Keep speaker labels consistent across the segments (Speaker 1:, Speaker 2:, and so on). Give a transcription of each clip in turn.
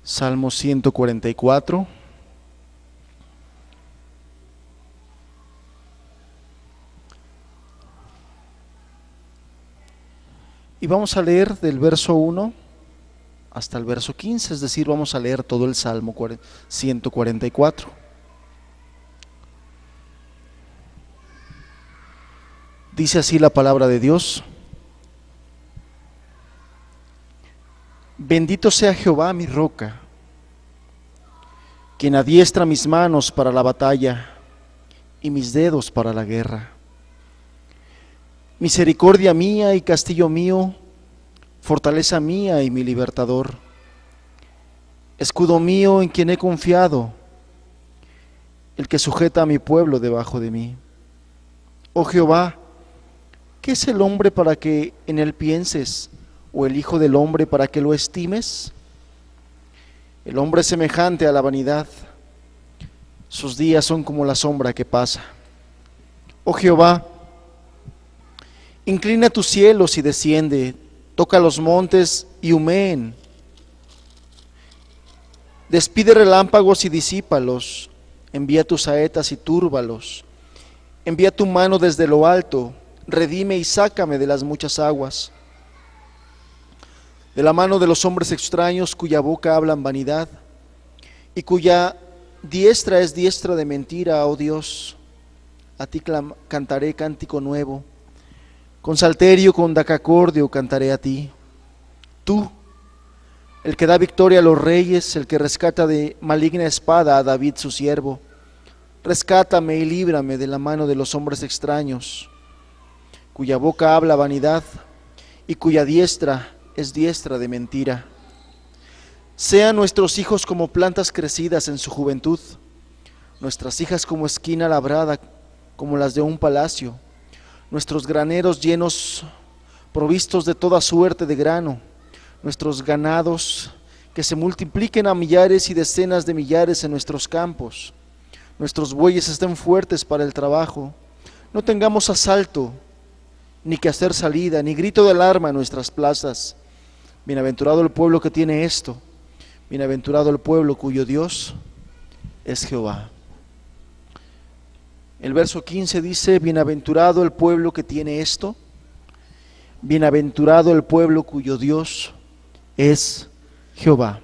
Speaker 1: Salmo 144. Y vamos a leer del verso 1 hasta el verso 15, es decir, vamos a leer todo el Salmo 144. Dice así la palabra de Dios: Bendito sea Jehová mi roca, quien adiestra mis manos para la batalla y mis dedos para la guerra. Misericordia mía y castillo mío, fortaleza mía y mi libertador, escudo mío en quien he confiado, el que sujeta a mi pueblo debajo de mí. Oh Jehová, ¿qué es el hombre para que en él pienses, o el hijo del hombre para que lo estimes? El hombre es semejante a la vanidad, sus días son como la sombra que pasa. Oh Jehová, inclina tus cielos y desciende, toca los montes y humeen. Despide relámpagos y disípalos, envía tus saetas y túrbalos. Envía tu mano desde lo alto, redime y sácame de las muchas aguas. De la mano de los hombres extraños cuya boca hablan vanidad y cuya diestra es diestra de mentira, oh Dios. A ti cantaré cántico nuevo. Con salterio, con dacacordio cantaré a ti. Tú, el que da victoria a los reyes, el que rescata de maligna espada a David su siervo. Rescátame y líbrame de la mano de los hombres extraños, cuya boca habla vanidad y cuya diestra es diestra de mentira. Sean nuestros hijos como plantas crecidas en su juventud, nuestras hijas como esquina labrada, como las de un palacio, nuestros graneros llenos, provistos de toda suerte de grano, nuestros ganados que se multipliquen a millares y decenas de millares en nuestros campos, nuestros bueyes estén fuertes para el trabajo, no tengamos asalto, ni que hacer salida, ni grito de alarma en nuestras plazas. Bienaventurado el pueblo que tiene esto, bienaventurado el pueblo cuyo Dios es Jehová. El verso 15 dice: bienaventurado el pueblo que tiene esto, bienaventurado el pueblo cuyo Dios es Jehová.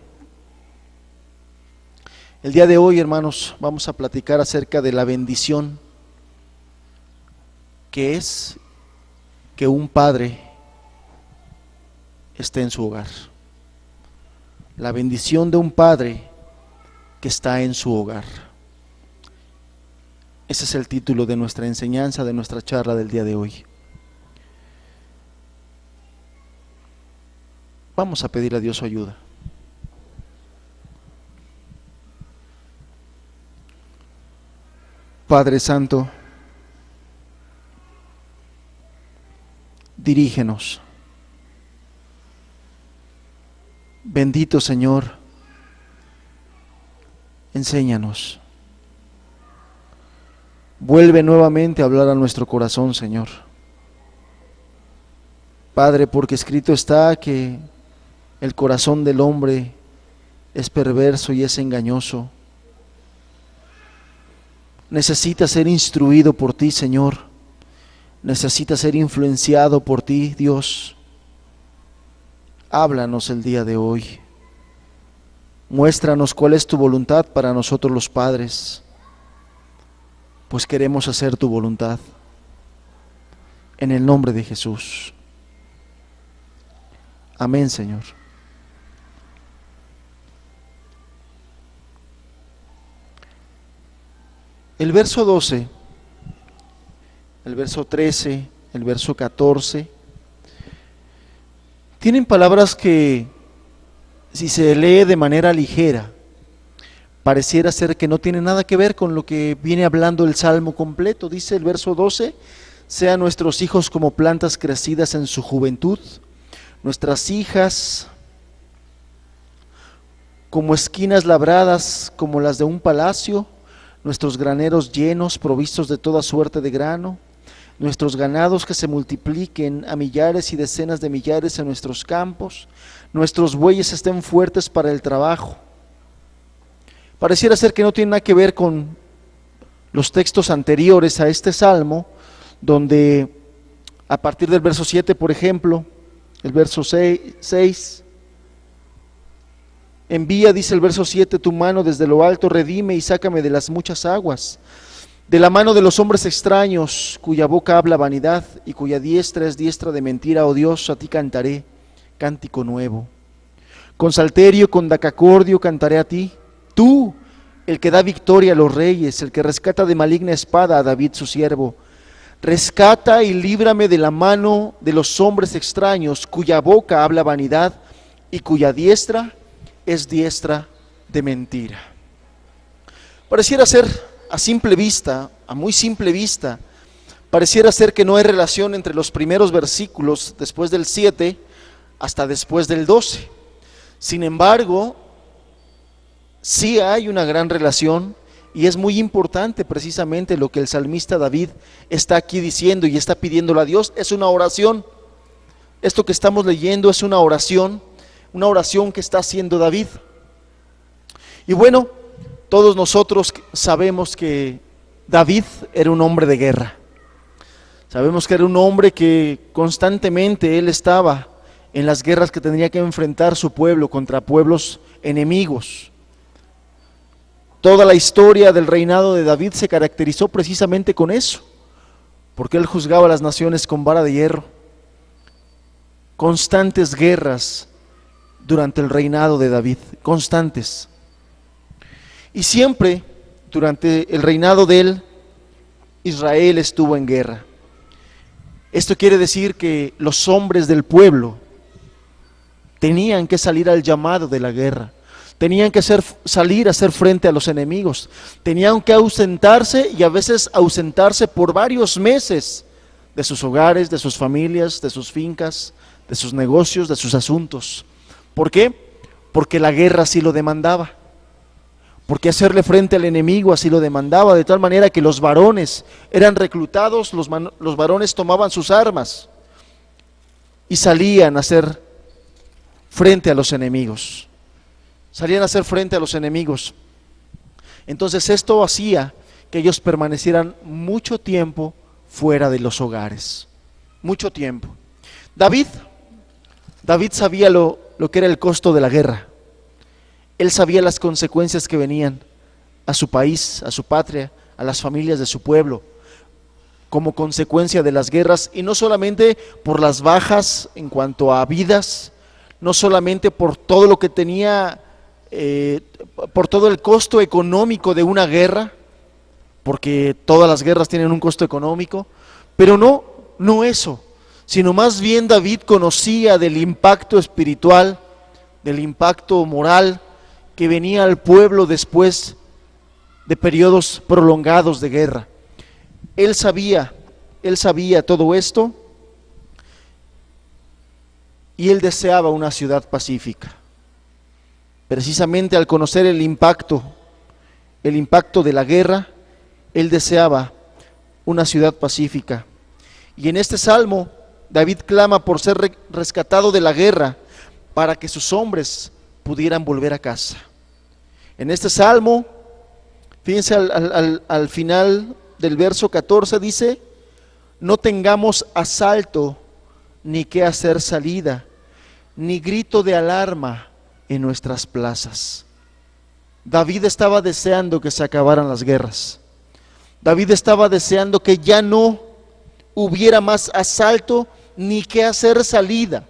Speaker 1: El día de hoy, hermanos, vamos a platicar acerca de la bendición que es que un padre esté en su hogar. La bendición de un padre que está en su hogar. Ese es el título de nuestra enseñanza, de nuestra charla del día de hoy. Vamos a pedir a Dios su ayuda. Padre Santo, dirígenos. Bendito Señor, enséñanos. Vuelve nuevamente a hablar a nuestro corazón, Señor. Padre, porque escrito está que el corazón del hombre es perverso y es engañoso. Necesita ser instruido por ti, Señor. Necesita ser influenciado por ti, Dios. Háblanos el día de hoy. Muéstranos cuál es tu voluntad para nosotros los padres, pues queremos hacer tu voluntad. En el nombre de Jesús. Amén, Señor. El verso 12, el verso 13, el verso 14, tienen palabras que, si se lee de manera ligera, pareciera ser que no tiene nada que ver con lo que viene hablando el Salmo completo. Dice el verso 12: sean nuestros hijos como plantas crecidas en su juventud, nuestras hijas como esquinas labradas como las de un palacio, nuestros graneros llenos, provistos de toda suerte de grano, nuestros ganados que se multipliquen a millares y decenas de millares en nuestros campos, nuestros bueyes estén fuertes para el trabajo, Pareciera ser que no tiene nada que ver con los textos anteriores a este salmo, donde a partir del verso 7, por ejemplo, el verso 6, envía, dice el verso 7, tu mano desde lo alto, redime y sácame de las muchas aguas, de la mano de los hombres extraños, cuya boca habla vanidad y cuya diestra es diestra de mentira. Oh Dios, a ti cantaré cántico nuevo. Con salterio, con dacacordio cantaré a ti. Tú, el que da victoria a los reyes, el que rescata de maligna espada a David su siervo. Rescata y líbrame de la mano de los hombres extraños, cuya boca habla vanidad y cuya diestra es diestra de mentira. Pareciera ser a simple vista, a muy simple vista, pareciera ser que no hay relación entre los primeros versículos después del 7 hasta después del 12. Sin embargo, sí hay una gran relación, y es muy importante precisamente lo que el salmista David está aquí diciendo y está pidiéndole a Dios. Es una oración. Esto que estamos leyendo es una oración que está haciendo David. Y bueno, todos nosotros sabemos que David era un hombre de guerra. Sabemos que era un hombre que constantemente él estaba en las guerras que tendría que enfrentar su pueblo contra pueblos enemigos. Toda la historia del reinado de David se caracterizó precisamente con eso, porque él juzgaba a las naciones con vara de hierro. Constantes guerras durante el reinado de David, constantes. Y siempre durante el reinado de él, Israel estuvo en guerra. Esto quiere decir que los hombres del pueblo tenían que salir al llamado de la guerra. Tenían que salir a hacer frente a los enemigos. Tenían que ausentarse, y a veces ausentarse por varios meses de sus hogares, de sus familias, de sus fincas, de sus negocios, de sus asuntos. ¿Por qué? Porque la guerra así lo demandaba. Porque hacerle frente al enemigo así lo demandaba, de tal manera que los varones eran reclutados, los varones tomaban sus armas y salían a hacer frente a los enemigos. Salían a hacer frente a los enemigos. Entonces esto hacía que ellos permanecieran mucho tiempo fuera de los hogares. Mucho tiempo. David sabía lo que era el costo de la guerra. Él sabía las consecuencias que venían a su país, a su patria, a las familias de su pueblo, como consecuencia de las guerras, y no solamente por las bajas en cuanto a vidas, no solamente por todo lo que tenía, por todo el costo económico de una guerra, porque todas las guerras tienen un costo económico, pero no eso, sino más bien David conocía del impacto espiritual, del impacto moral que venía al pueblo después de periodos prolongados de guerra. Él sabía todo esto, y él deseaba una ciudad pacífica. Precisamente al conocer el impacto de la guerra, él deseaba una ciudad pacífica. Y en este salmo, David clama por ser rescatado de la guerra para que sus hombres pudieran volver a casa. En este salmo, fíjense al final del verso 14, dice: no tengamos asalto, ni que hacer salida, ni grito de alarma en nuestras plazas. David estaba deseando que se acabaran las guerras. David estaba deseando que ya no hubiera más asalto ni que hacer salida.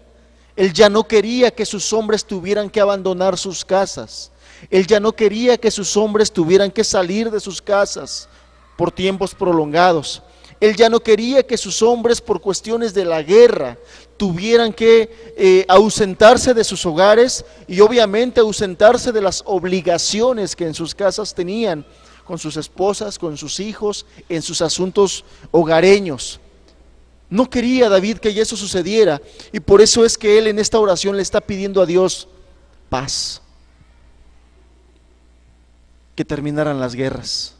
Speaker 1: Él ya no quería que sus hombres tuvieran que abandonar sus casas. Él ya no quería que sus hombres tuvieran que salir de sus casas por tiempos prolongados. Él ya no quería que sus hombres, por cuestiones de la guerra, tuvieran que ausentarse de sus hogares y obviamente ausentarse de las obligaciones que en sus casas tenían, con sus esposas, con sus hijos, en sus asuntos hogareños. No quería David que eso sucediera, y por eso es que él en esta oración le está pidiendo a Dios paz, que terminaran las guerras,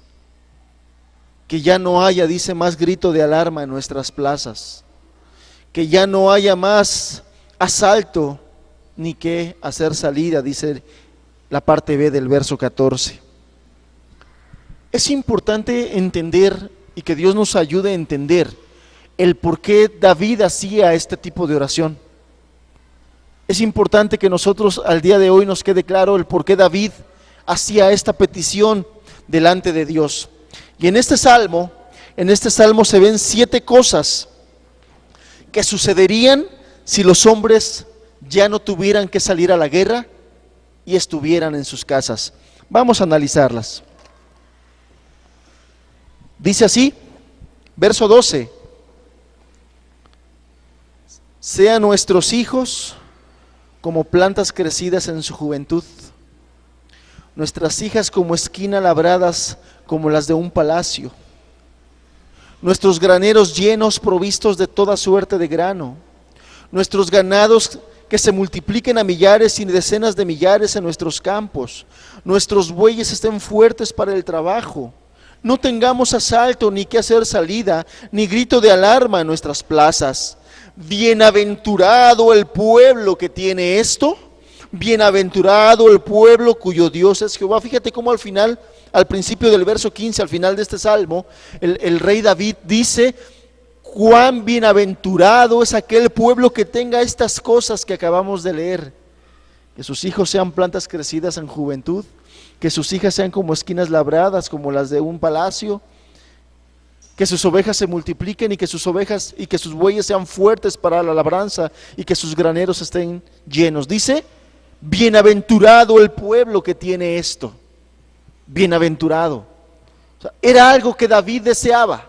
Speaker 1: que ya no haya, dice, más grito de alarma en nuestras plazas, que ya no haya más asalto ni que hacer salida, dice la parte B del verso 14. Es importante entender y que Dios nos ayude a entender el por qué David hacía este tipo de oración. Es importante que nosotros al día de hoy nos quede claro el por qué David hacía esta petición delante de Dios. Y en este salmo se ven 7 cosas que sucederían si los hombres ya no tuvieran que salir a la guerra y estuvieran en sus casas. Vamos a analizarlas. Dice así, verso 12: sean nuestros hijos como plantas crecidas en su juventud, nuestras hijas como esquina labradas como las de un palacio, nuestros graneros llenos provistos de toda suerte de grano, nuestros ganados que se multipliquen a millares y decenas de millares en nuestros campos, nuestros bueyes estén fuertes para el trabajo, no tengamos asalto ni que hacer salida, ni grito de alarma en nuestras plazas. Bienaventurado el pueblo que tiene esto, bienaventurado el pueblo cuyo Dios es Jehová. Fíjate cómo al principio del verso 15, al final de este salmo, el rey David dice: cuán bienaventurado es aquel pueblo que tenga estas cosas que acabamos de leer, que sus hijos sean plantas crecidas en juventud, que sus hijas sean como esquinas labradas, como las de un palacio, que sus ovejas se multipliquen y que sus bueyes sean fuertes para la labranza y que sus graneros estén llenos. Dice: bienaventurado el pueblo que tiene esto. Bienaventurado. O sea, era algo que David deseaba,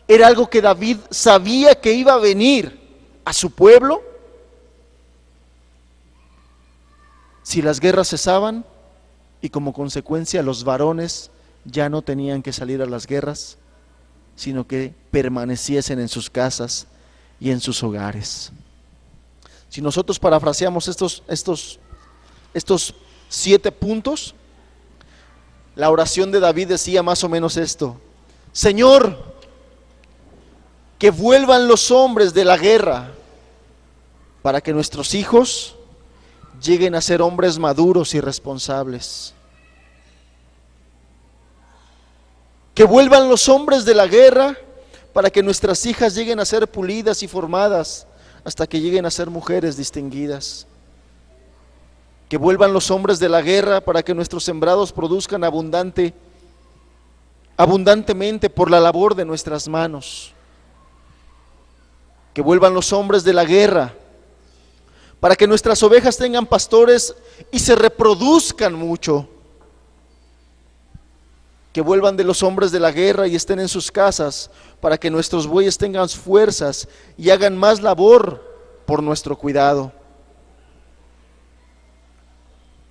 Speaker 1: era algo que David sabía que iba a venir a su pueblo si las guerras cesaban y como consecuencia los varones ya no tenían que salir a las guerras, sino que permaneciesen en sus casas y en sus hogares. Si nosotros parafraseamos estos 7 puntos, la oración de David decía más o menos esto: Señor, que vuelvan los hombres de la guerra para que nuestros hijos lleguen a ser hombres maduros y responsables. Que vuelvan los hombres de la guerra para que nuestras hijas lleguen a ser pulidas y formadas hasta que lleguen a ser mujeres distinguidas. Que vuelvan los hombres de la guerra para que nuestros sembrados produzcan abundantemente por la labor de nuestras manos. Que vuelvan los hombres de la guerra para que nuestras ovejas tengan pastores y se reproduzcan mucho. Que vuelvan de los hombres de la guerra y estén en sus casas para que nuestros bueyes tengan fuerzas y hagan más labor por nuestro cuidado.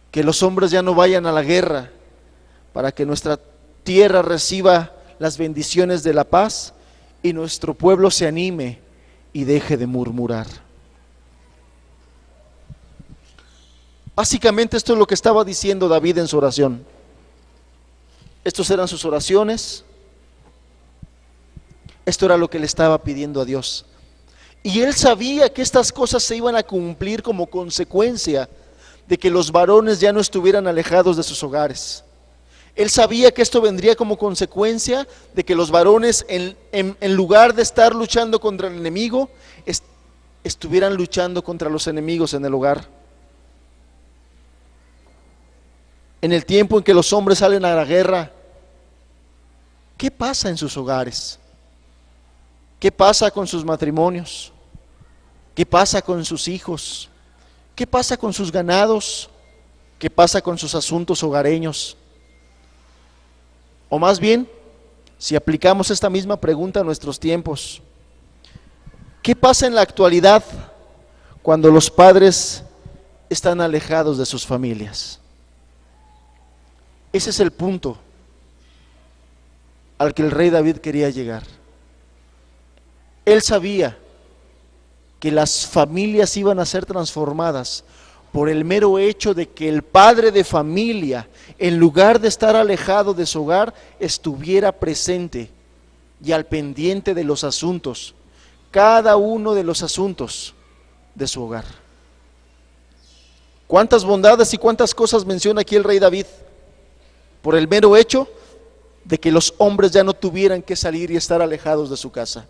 Speaker 1: Que los hombres ya no vayan a la guerra para que nuestra tierra reciba las bendiciones de la paz y nuestro pueblo se anime y deje de murmurar. Básicamente esto es lo que estaba diciendo David en su oración. Estos eran sus oraciones. Esto era lo que le estaba pidiendo a Dios. Y él sabía que estas cosas se iban a cumplir como consecuencia de que los varones ya no estuvieran alejados de sus hogares. Él sabía que esto vendría como consecuencia de que los varones, en lugar de estar luchando contra el enemigo, estuvieran luchando contra los enemigos en el hogar. En el tiempo en que los hombres salen a la guerra, ¿qué pasa en sus hogares? ¿Qué pasa con sus matrimonios? ¿Qué pasa con sus hijos? ¿Qué pasa con sus ganados? ¿Qué pasa con sus asuntos hogareños? O más bien, si aplicamos esta misma pregunta a nuestros tiempos, ¿qué pasa en la actualidad cuando los padres están alejados de sus familias? Ese es el punto al que el rey David quería llegar. Él sabía que las familias iban a ser transformadas por el mero hecho de que el padre de familia, en lugar de estar alejado de su hogar, estuviera presente y al pendiente de los asuntos, cada uno de los asuntos de su hogar. ¿Cuántas bondades y cuántas cosas menciona aquí el rey David? Por el mero hecho de que los hombres ya no tuvieran que salir y estar alejados de su casa.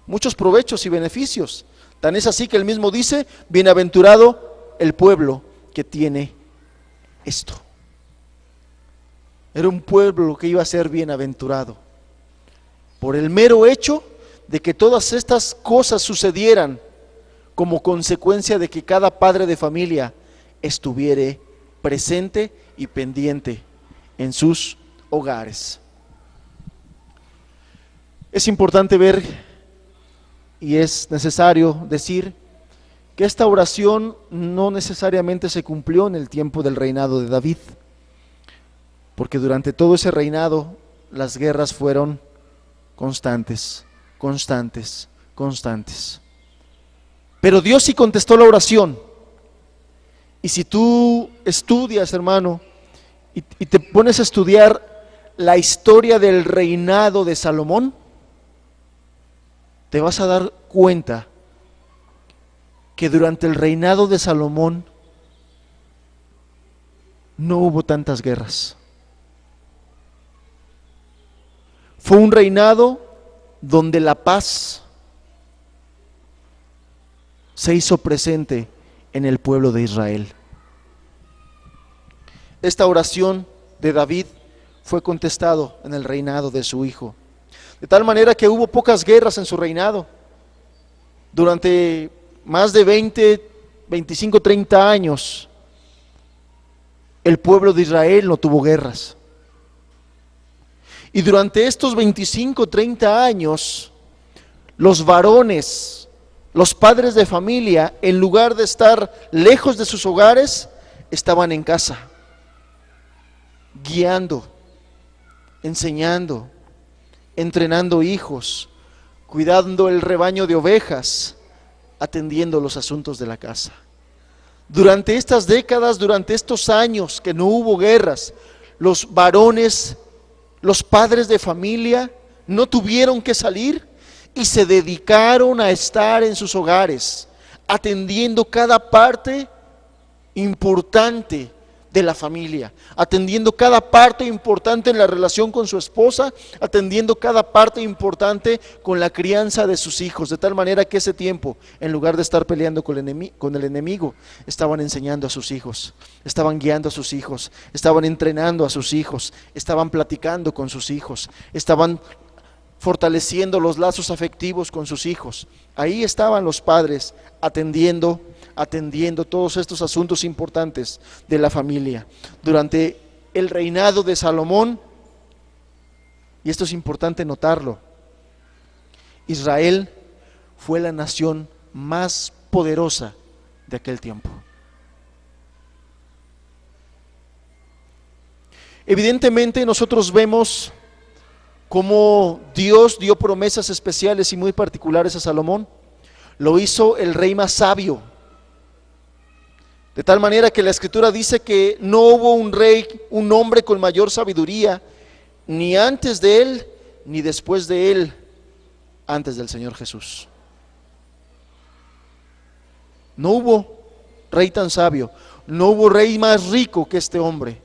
Speaker 1: Muchos provechos y beneficios. Tan es así que él mismo dice: bienaventurado el pueblo que tiene esto. Era un pueblo que iba a ser bienaventurado por el mero hecho de que todas estas cosas sucedieran como consecuencia de que cada padre de familia estuviera presente y pendiente en sus hogares. Es importante ver y es necesario decir que esta oración no necesariamente se cumplió en el tiempo del reinado de David, porque durante todo ese reinado las guerras fueron constantes. Pero Dios sí contestó la oración. Y si tú estudias, hermano, y te pones a estudiar la historia del reinado de Salomón, te vas a dar cuenta que durante el reinado de Salomón no hubo tantas guerras. Fue un reinado donde la paz se hizo presente en el pueblo de Israel. Esta oración de David fue contestado en el reinado de su hijo, de tal manera que hubo pocas guerras en su reinado. Durante más de 20, 25, 30 años, el pueblo de Israel no tuvo guerras. Y durante estos 25, 30 años, los varones, los padres de familia, en lugar de estar lejos de sus hogares, estaban en casa, guiando, enseñando, entrenando hijos, cuidando el rebaño de ovejas, atendiendo los asuntos de la casa. Durante estas décadas, durante estos años que no hubo guerras, los varones, los padres de familia no tuvieron que salir y se dedicaron a estar en sus hogares, atendiendo cada parte importante de la familia, atendiendo cada parte importante en la relación con su esposa, atendiendo cada parte importante con la crianza de sus hijos, de tal manera que ese tiempo, en lugar de estar peleando con el enemigo, estaban enseñando a sus hijos, estaban guiando a sus hijos, estaban entrenando a sus hijos, estaban platicando con sus hijos, estaban fortaleciendo los lazos afectivos con sus hijos. Ahí estaban los padres atendiendo todos estos asuntos importantes de la familia. Durante el reinado de Salomón, y esto es importante notarlo, Israel fue la nación más poderosa de aquel tiempo. Evidentemente nosotros vemos cómo Dios dio promesas especiales y muy particulares a Salomón. Lo hizo el rey más sabio, de tal manera que la Escritura dice que no hubo un rey, un hombre con mayor sabiduría, ni antes de él, ni después de él, antes del Señor Jesús. No hubo rey tan sabio, no hubo rey más rico que este hombre.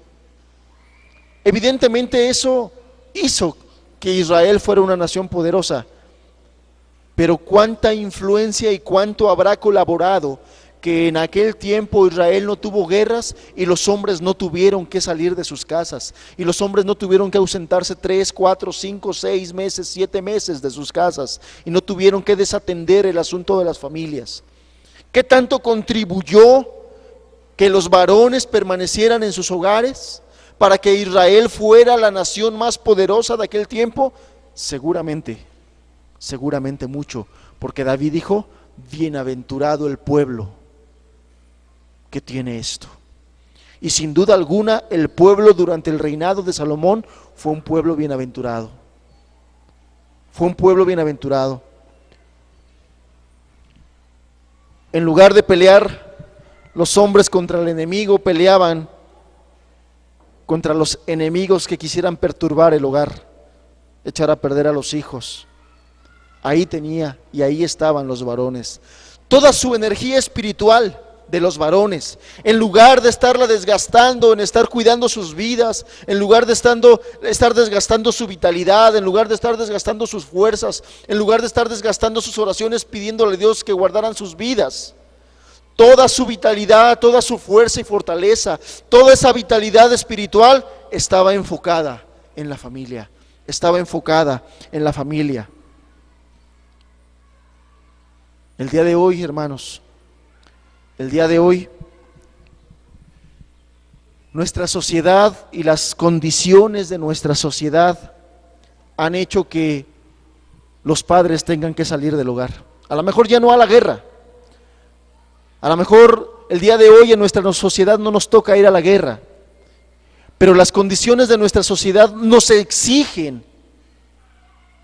Speaker 1: Evidentemente eso hizo que Israel fuera una nación poderosa, pero cuánta influencia y cuánto habrá colaborado que en aquel tiempo Israel no tuvo guerras y los hombres no tuvieron que salir de sus casas, y los hombres no tuvieron que ausentarse 3, 4, 5, 6 meses, 7 meses de sus casas, y no tuvieron que desatender el asunto de las familias. ¿Qué tanto contribuyó que los varones permanecieran en sus hogares para que Israel fuera la nación más poderosa de aquel tiempo? Seguramente mucho, porque David dijo: bienaventurado el pueblo que tiene esto. Y sin duda alguna el pueblo durante el reinado de Salomón fue un pueblo bienaventurado. Fue un pueblo bienaventurado. En lugar de pelear los hombres contra el enemigo, peleaban contra los enemigos que quisieran perturbar el hogar, echar a perder a los hijos. Ahí estaban los varones. Toda su energía espiritual de los varones. En lugar de estarla desgastando, en estar cuidando sus vidas, en lugar de estar desgastando su vitalidad, en lugar de estar desgastando sus fuerzas, en lugar de estar desgastando sus oraciones pidiéndole a Dios que guardaran sus vidas, toda su vitalidad, toda su fuerza y fortaleza, toda esa vitalidad espiritual estaba enfocada en la familia, estaba enfocada en la familia. El día de hoy, hermanos, el día de hoy, nuestra sociedad y las condiciones de nuestra sociedad han hecho que los padres tengan que salir del hogar. A lo mejor ya no a la guerra. A lo mejor el día de hoy en nuestra sociedad no nos toca ir a la guerra, pero las condiciones de nuestra sociedad nos exigen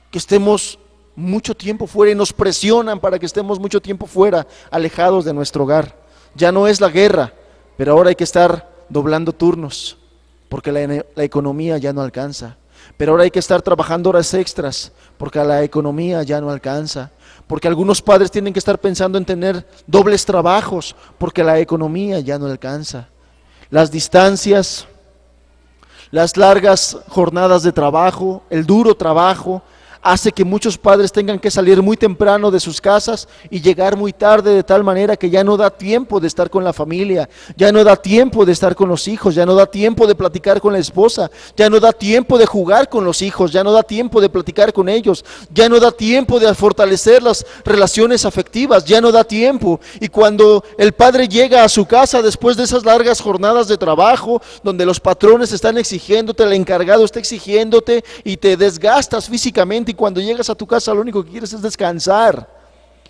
Speaker 1: que estemos mucho tiempo fuera y nos presionan para que estemos mucho tiempo fuera, alejados de nuestro hogar. Ya no es la guerra, pero ahora hay que estar doblando turnos porque la economía ya no alcanza. Pero ahora hay que estar trabajando horas extras porque la economía ya no alcanza. Porque algunos padres tienen que estar pensando en tener dobles trabajos porque la economía ya no alcanza. Las distancias, las largas jornadas de trabajo, el duro trabajo, hace que muchos padres tengan que salir muy temprano de sus casas y llegar muy tarde, de tal manera que ya no da tiempo de estar con la familia, ya no da tiempo de estar con los hijos, ya no da tiempo de platicar con la esposa, ya no da tiempo de jugar con los hijos, ya no da tiempo de platicar con ellos, ya no da tiempo de fortalecer las relaciones afectivas, ya no da tiempo. Y cuando el padre llega a su casa después de esas largas jornadas de trabajo, donde los patrones están exigiéndote, el encargado está exigiéndote y te desgastas físicamente, y cuando llegas a tu casa lo único que quieres es descansar,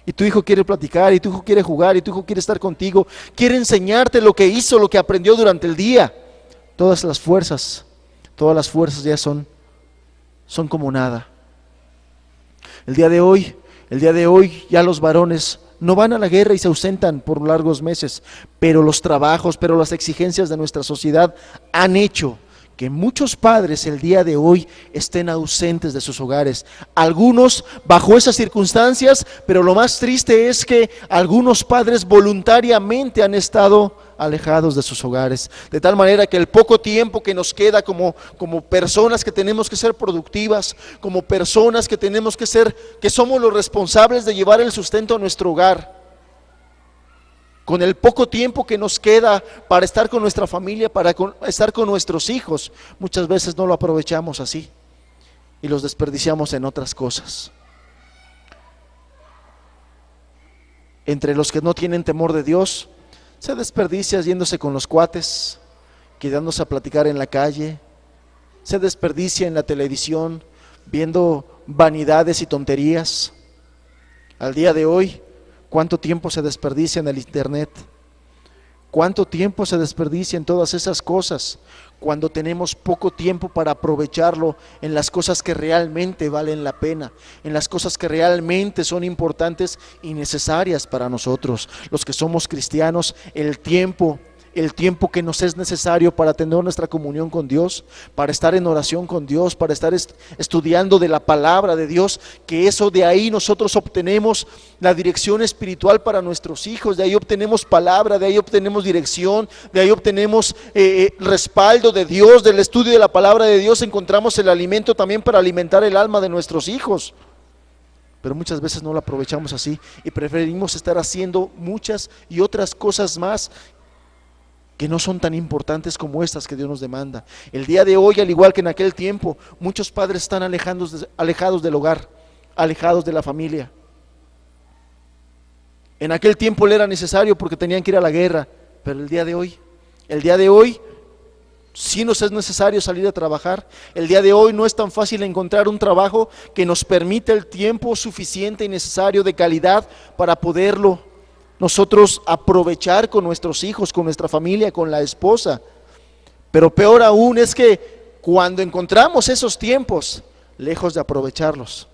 Speaker 1: y tu hijo quiere platicar, y tu hijo quiere jugar, y tu hijo quiere estar contigo, quiere enseñarte lo que hizo, lo que aprendió durante el día. Todas las fuerzas ya son como nada. El día de hoy ya los varones no van a la guerra y se ausentan por largos meses, pero los trabajos, pero las exigencias de nuestra sociedad han hecho que muchos padres el día de hoy estén ausentes de sus hogares. Algunos bajo esas circunstancias, pero lo más triste es que algunos padres voluntariamente han estado alejados de sus hogares, de tal manera que el poco tiempo que nos queda como personas que tenemos que ser productivas, como personas que tenemos que somos los responsables de llevar el sustento a nuestro hogar, con el poco tiempo que nos queda para estar con nuestra familia, para estar con nuestros hijos, muchas veces no lo aprovechamos así y los desperdiciamos en otras cosas. Entre los que no tienen temor de Dios, se desperdicia yéndose con los cuates, quedándose a platicar en la calle, se desperdicia en la televisión, viendo vanidades y tonterías. Al día de hoy, ¿cuánto tiempo se desperdicia en el internet? ¿Cuánto tiempo se desperdicia en todas esas cosas cuando tenemos poco tiempo para aprovecharlo en las cosas que realmente valen la pena, en las cosas que realmente son importantes y necesarias para nosotros, los que somos cristianos? El tiempo que nos es necesario para tener nuestra comunión con Dios, para estar en oración con Dios, para estar estudiando de la palabra de Dios, que eso de ahí nosotros obtenemos la dirección espiritual para nuestros hijos, de ahí obtenemos palabra, de ahí obtenemos dirección, de ahí obtenemos respaldo de Dios, del estudio de la palabra de Dios encontramos el alimento también para alimentar el alma de nuestros hijos. Pero muchas veces no lo aprovechamos así y preferimos estar haciendo muchas y otras cosas más que no son tan importantes como estas que Dios nos demanda. El día de hoy, al igual que en aquel tiempo, muchos padres están alejados del hogar, alejados de la familia. En aquel tiempo le era necesario porque tenían que ir a la guerra, pero el día de hoy sí nos es necesario salir a trabajar. El día de hoy no es tan fácil encontrar un trabajo que nos permita el tiempo suficiente y necesario de calidad para poderlo nosotros aprovechar con nuestros hijos, con nuestra familia, con la esposa. Pero peor aún es que cuando encontramos esos tiempos, lejos de aprovecharlos,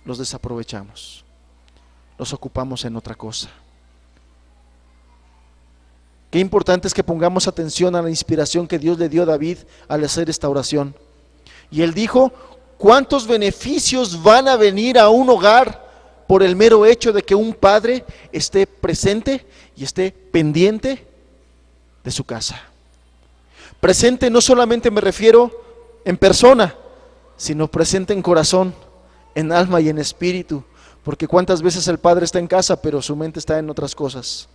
Speaker 1: los desaprovechamos, los ocupamos en otra cosa. Qué importante es que pongamos atención a la inspiración que Dios le dio a David al hacer esta oración. Y él dijo: ¿cuántos beneficios van a venir a un hogar por el mero hecho de que un padre esté presente y esté pendiente de su casa. Presente no solamente me refiero en persona, sino presente en corazón, en alma y en espíritu, porque cuántas veces el padre está en casa, pero su mente está en otras cosas.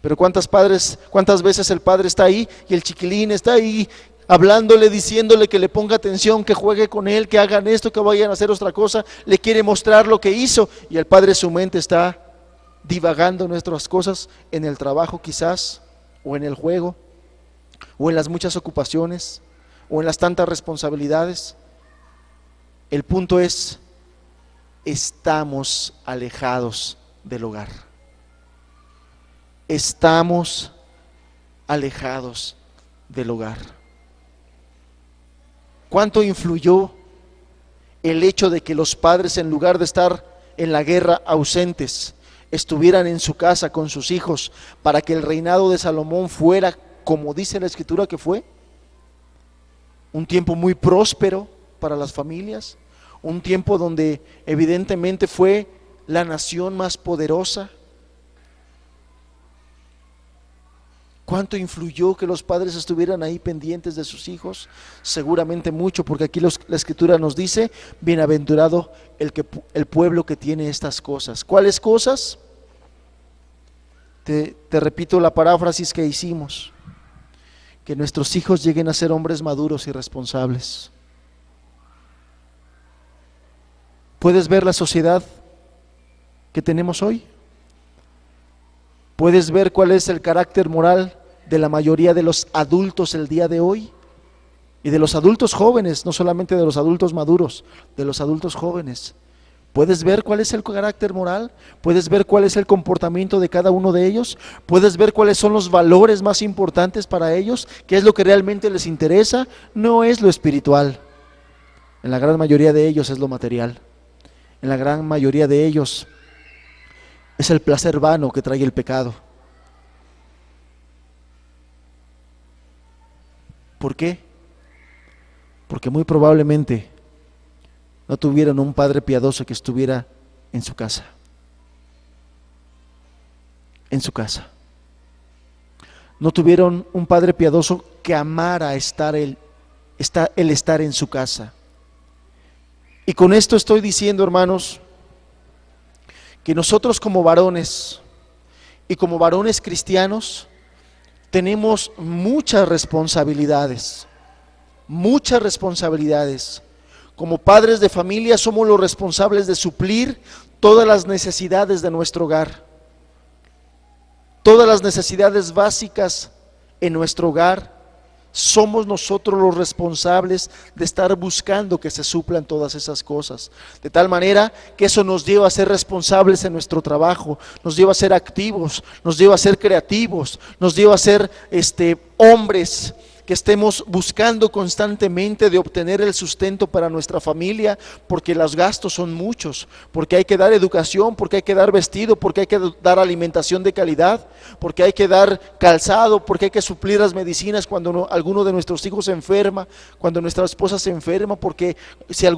Speaker 1: Pero cuántas veces el padre está ahí y el chiquilín está ahí hablándole, diciéndole que le ponga atención, que juegue con él, que hagan esto, que vayan a hacer otra cosa, le quiere mostrar lo que hizo, y el padre, su mente está divagando en nuestras cosas, en el trabajo quizás, o en el juego, o en las muchas ocupaciones, o en las tantas responsabilidades. El punto es, estamos alejados del hogar. Estamos alejados del hogar. ¿Cuánto influyó el hecho de que los padres, en lugar de estar en la guerra ausentes, estuvieran en su casa con sus hijos, para que el reinado de Salomón fuera, como dice la Escritura que fue? Un tiempo muy próspero para las familias, un tiempo donde evidentemente fue la nación más poderosa. ¿Cuánto influyó que los padres estuvieran ahí pendientes de sus hijos? Seguramente mucho, porque aquí la Escritura nos dice, bienaventurado el pueblo que tiene estas cosas. ¿Cuáles cosas? Te repito la paráfrasis que hicimos: que nuestros hijos lleguen a ser hombres maduros y responsables. ¿Puedes ver la sociedad que tenemos hoy? ¿Puedes ver cuál es el carácter moral de la mayoría de los adultos el día de hoy? Y de los adultos jóvenes, no solamente de los adultos maduros, de los adultos jóvenes. ¿Puedes ver cuál es el carácter moral? ¿Puedes ver cuál es el comportamiento de cada uno de ellos? ¿Puedes ver cuáles son los valores más importantes para ellos? ¿Qué es lo que realmente les interesa? No es lo espiritual. En la gran mayoría de ellos es lo material. En la gran mayoría de ellos es el placer vano que trae el pecado. ¿Por qué? Porque muy probablemente no tuvieron un padre piadoso que estuviera en su casa. En su casa. No tuvieron un padre piadoso que amara el estar en su casa. Y con esto estoy diciendo, hermanos, que nosotros como varones y como varones cristianos tenemos muchas responsabilidades. Como padres de familia somos los responsables de suplir todas las necesidades de nuestro hogar, todas las necesidades básicas en nuestro hogar. Somos nosotros los responsables de estar buscando que se suplan todas esas cosas, de tal manera que eso nos lleva a ser responsables en nuestro trabajo, nos lleva a ser activos, nos lleva a ser creativos, nos lleva a ser hombres que estemos buscando constantemente de obtener el sustento para nuestra familia, porque los gastos son muchos, porque hay que dar educación, porque hay que dar vestido, porque hay que dar alimentación de calidad, porque hay que dar calzado, porque hay que suplir las medicinas cuando alguno de nuestros hijos se enferma, cuando nuestra esposa se enferma, porque si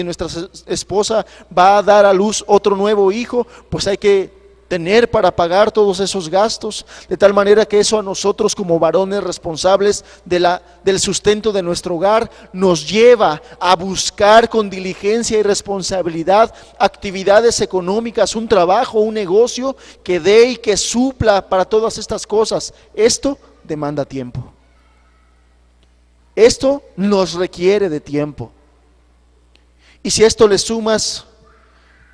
Speaker 1: nuestra esposa va a dar a luz otro nuevo hijo, pues hay que tener para pagar todos esos gastos, de tal manera que eso a nosotros como varones responsables del sustento de nuestro hogar nos lleva a buscar con diligencia y responsabilidad actividades económicas, un trabajo, un negocio que dé y que supla para todas estas cosas. Esto demanda tiempo. Esto nos requiere de tiempo. Y si a esto le sumas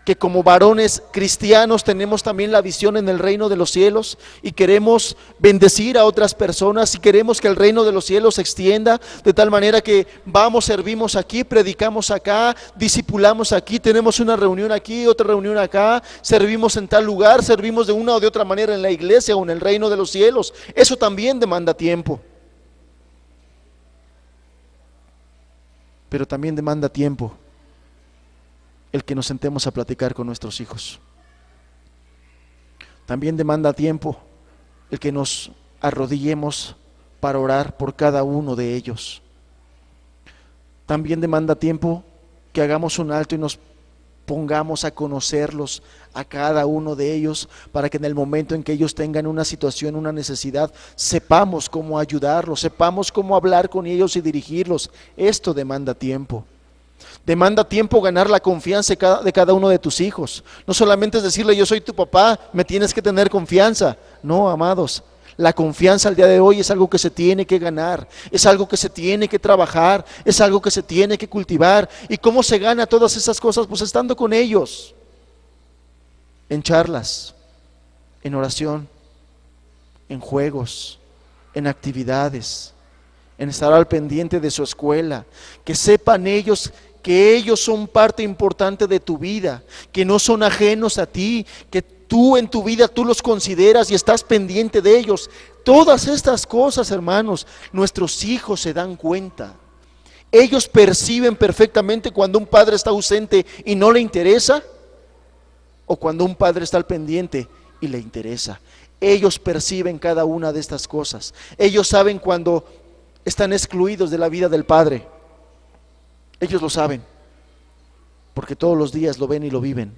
Speaker 1: que como varones cristianos tenemos también la visión en el reino de los cielos y queremos bendecir a otras personas y queremos que el reino de los cielos se extienda de tal manera que servimos aquí, predicamos acá, discipulamos aquí, tenemos una reunión aquí, otra reunión acá, servimos en tal lugar, servimos de una o de otra manera en la iglesia o en el reino de los cielos. Eso también demanda tiempo. Pero también demanda tiempo el que nos sentemos a platicar con nuestros hijos. También demanda tiempo el que nos arrodillemos para orar por cada uno de ellos. También demanda tiempo que hagamos un alto y nos Pongamos a conocerlos a cada uno de ellos, para que en el momento en que ellos tengan una situación, una necesidad, sepamos cómo ayudarlos, sepamos cómo hablar con ellos y dirigirlos. Esto demanda tiempo. Demanda tiempo ganar la confianza de cada uno de tus hijos. No solamente es decirle: yo soy tu papá, me tienes que tener confianza. No, amados, la confianza al día de hoy es algo que se tiene que ganar, es algo que se tiene que trabajar, es algo que se tiene que cultivar. ¿Y cómo se gana todas esas cosas? Pues estando con ellos, en charlas, en oración, en juegos, en actividades, en estar al pendiente de su escuela, que sepan ellos que ellos son parte importante de tu vida, que no son ajenos a ti, que tú en tu vida tú los consideras y estás pendiente de ellos. Todas estas cosas, hermanos, nuestros hijos se dan cuenta. Ellos perciben perfectamente cuando un padre está ausente y no le interesa, o cuando un padre está al pendiente y le interesa. Ellos perciben cada una de estas cosas. Ellos saben cuando están excluidos de la vida del padre. Ellos lo saben, porque todos los días lo ven y lo viven.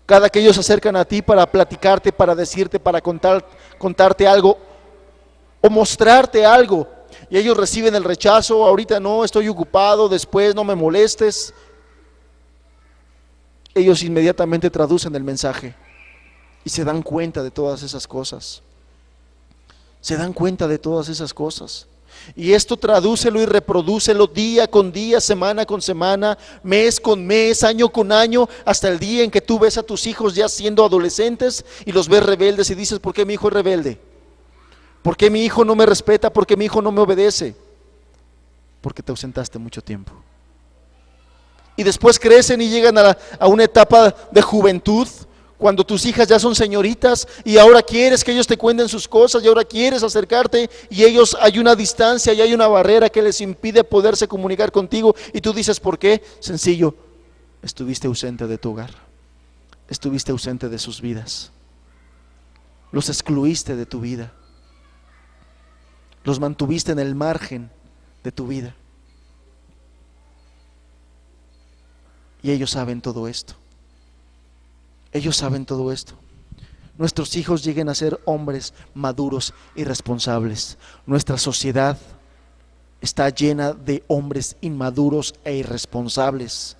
Speaker 1: Cada que ellos se acercan a ti para platicarte, para decirte, para contarte algo o mostrarte algo, y ellos reciben el rechazo: ahorita no, estoy ocupado, después, no me molestes. Ellos inmediatamente traducen el mensaje y se dan cuenta de todas esas cosas. Se dan cuenta de todas esas cosas. Y esto tradúcelo y reprodúcelo día con día, semana con semana, mes con mes, año con año, hasta el día en que tú ves a tus hijos ya siendo adolescentes y los ves rebeldes y dices: ¿por qué mi hijo es rebelde? ¿Por qué mi hijo no me respeta? ¿Por qué mi hijo no me obedece? Porque te ausentaste mucho tiempo. Y después crecen y llegan a una etapa de juventud, cuando tus hijas ya son señoritas y ahora quieres que ellos te cuenten sus cosas y ahora quieres acercarte, y ellos, hay una distancia y hay una barrera que les impide poderse comunicar contigo, y tú dices: ¿por qué? Sencillo: estuviste ausente de tu hogar, estuviste ausente de sus vidas, los excluiste de tu vida, los mantuviste en el margen de tu vida. Y ellos saben todo esto. Ellos saben todo esto. Nuestros hijos lleguen a ser hombres maduros y responsables. Nuestra sociedad está llena de hombres inmaduros e irresponsables,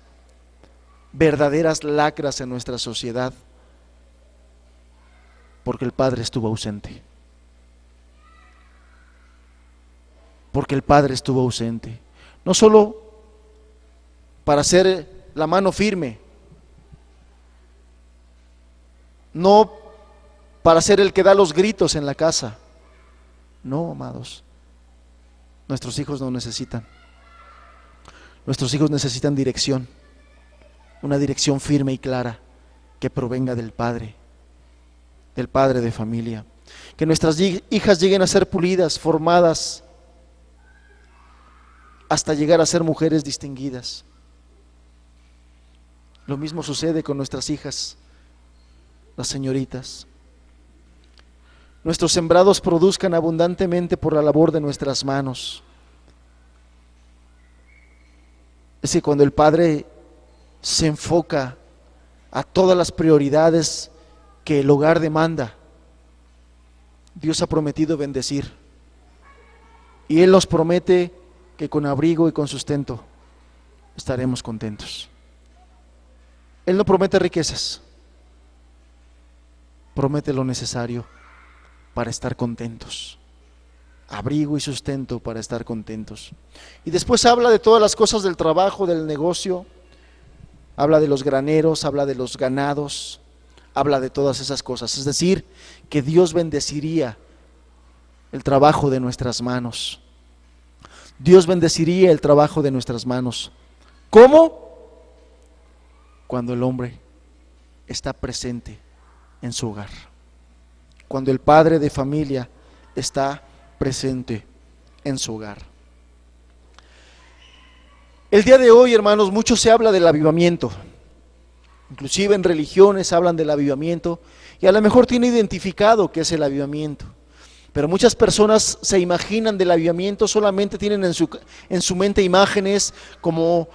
Speaker 1: verdaderas lacras en nuestra sociedad, porque el padre estuvo ausente. Porque el padre estuvo ausente. No solo para hacer la mano firme, no para ser el que da los gritos en la casa. No, amados, nuestros hijos no necesitan. Nuestros hijos necesitan dirección, una dirección firme y clara que provenga del padre de familia. Que nuestras hijas lleguen a ser pulidas, formadas, hasta llegar a ser mujeres distinguidas. Lo mismo sucede con nuestras hijas, las señoritas. Nuestros sembrados produzcan abundantemente por la labor de nuestras manos. Es que cuando el padre se enfoca a todas las prioridades que el hogar demanda, Dios ha prometido bendecir, y Él nos promete que con abrigo y con sustento estaremos contentos. Él no promete riquezas, promete lo necesario para estar contentos, abrigo y sustento para estar contentos. Y después habla de todas las cosas del trabajo, del negocio, habla de los graneros, habla de los ganados, habla de todas esas cosas. Es decir, que Dios bendeciría el trabajo de nuestras manos. Dios bendeciría el trabajo de nuestras manos. ¿Cómo? Cuando el hombre está presente en su hogar, cuando el padre de familia está presente en su hogar. El día de hoy, hermanos, mucho se habla del avivamiento. Inclusive en religiones hablan del avivamiento, y a lo mejor tiene identificado qué es el avivamiento. Pero muchas personas se imaginan del avivamiento, solamente tienen en su mente imágenes como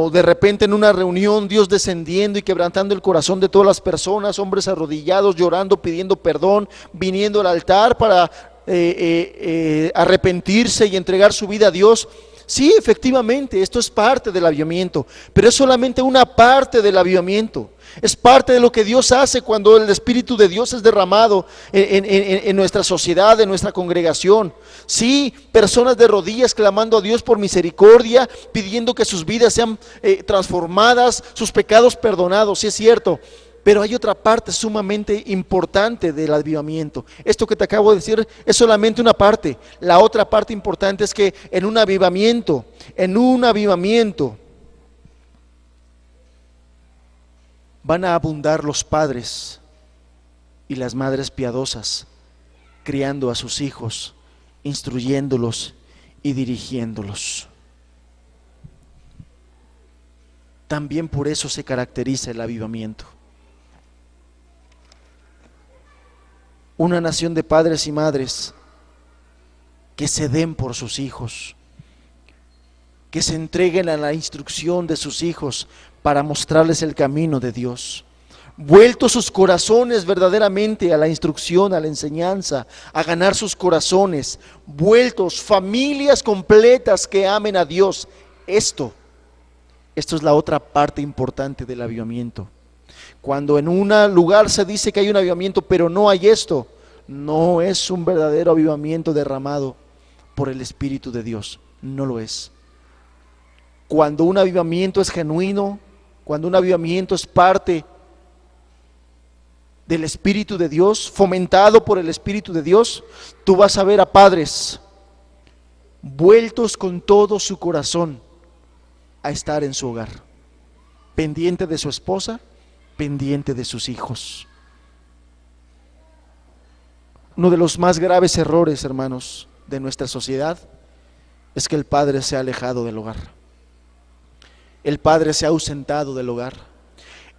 Speaker 1: de repente en una reunión Dios descendiendo y quebrantando el corazón de todas las personas, hombres arrodillados, llorando, pidiendo perdón, viniendo al altar para arrepentirse y entregar su vida a Dios. Sí, efectivamente, esto es parte del avivamiento, pero es solamente una parte del avivamiento. Es parte de lo que Dios hace cuando el Espíritu de Dios es derramado en nuestra sociedad, en nuestra congregación. Sí, personas de rodillas clamando a Dios por misericordia, pidiendo que sus vidas sean transformadas, sus pecados perdonados, sí es cierto. Pero hay otra parte sumamente importante del avivamiento. Esto que te acabo de decir es solamente una parte. La otra parte importante es que en un avivamiento, van a abundar los padres y las madres piadosas, criando a sus hijos, instruyéndolos y dirigiéndolos. También por eso se caracteriza el avivamiento. Una nación de padres y madres que se den por sus hijos, que se entreguen a la instrucción de sus hijos para mostrarles el camino de Dios. Vueltos sus corazones verdaderamente a la instrucción, a la enseñanza, a ganar sus corazones. Vueltos, familias completas que amen a Dios. Esto es la otra parte importante del avivamiento. Cuando en un lugar se dice que hay un avivamiento, pero no hay esto, no es un verdadero avivamiento derramado por el Espíritu de Dios, no lo es. Cuando un avivamiento es genuino, cuando un avivamiento es parte del Espíritu de Dios, fomentado por el Espíritu de Dios, tú vas a ver a padres vueltos con todo su corazón a estar en su hogar, pendiente de su esposa, pendiente de sus hijos. Uno de los más graves errores, hermanos, de nuestra sociedad es que el padre se ha alejado del hogar. El padre se ha ausentado del hogar.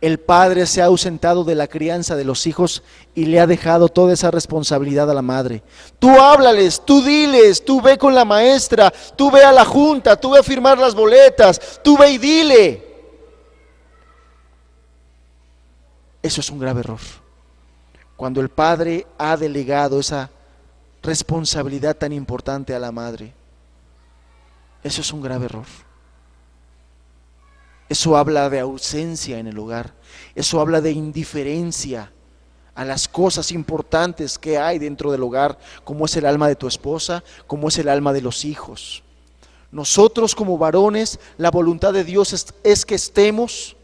Speaker 1: El padre se ha ausentado de la crianza de los hijos y le ha dejado toda esa responsabilidad a la madre. Tú háblales, tú diles, tú ve con la maestra, tú ve a la junta, tú ve a firmar las boletas, tú ve y dile. Eso es un grave error. Cuando el padre ha delegado esa responsabilidad tan importante a la madre, eso es un grave error. Eso habla de ausencia en el hogar. Eso habla de indiferencia a las cosas importantes que hay dentro del hogar, como es el alma de tu esposa, como es el alma de los hijos. Nosotros como varones, la voluntad de Dios es que estemos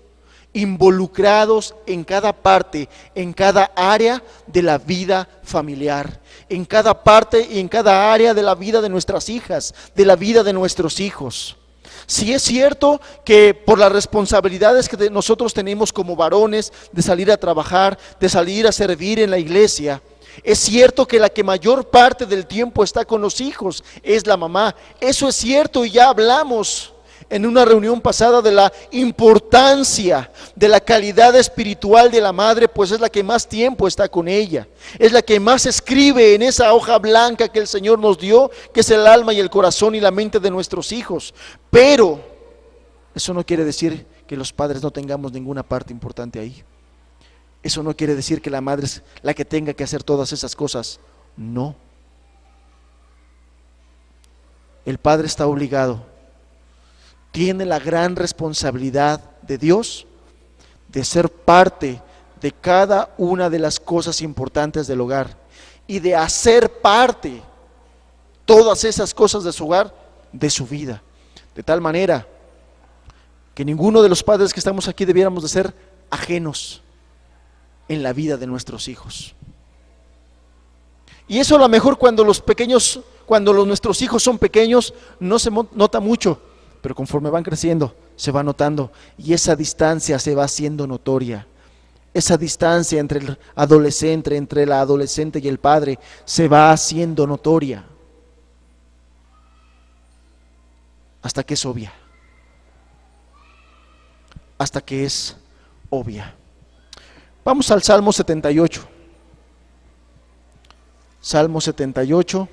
Speaker 1: involucrados en cada parte, en cada área de la vida familiar, en cada parte y en cada área de la vida de nuestras hijas, de la vida de nuestros hijos. Sí es cierto que por las responsabilidades que nosotros tenemos como varones, de salir a trabajar, de salir a servir en la iglesia, es cierto que la que mayor parte del tiempo está con los hijos es la mamá. Eso es cierto y ya hablamos en una reunión pasada de la importancia de la calidad espiritual de la madre, pues es la que más tiempo está con ella, es la que más escribe en esa hoja blanca que el Señor nos dio, que es el alma y el corazón y la mente de nuestros hijos. Pero eso no quiere decir que los padres no tengamos ninguna parte importante ahí. Eso no quiere decir que la madre es la que tenga que hacer todas esas cosas. No. El padre está obligado, tiene la gran responsabilidad de Dios de ser parte de cada una de las cosas importantes del hogar y de hacer parte todas esas cosas de su hogar, de su vida, de tal manera que ninguno de los padres que estamos aquí debiéramos de ser ajenos en la vida de nuestros hijos. Y eso a lo mejor cuando nuestros hijos son pequeños no se nota mucho, pero conforme van creciendo se va notando y esa distancia se va haciendo notoria. Esa distancia entre la adolescente y el padre se va haciendo notoria hasta que es obvia. Hasta que es obvia. Vamos al Salmo 78. Salmo 78.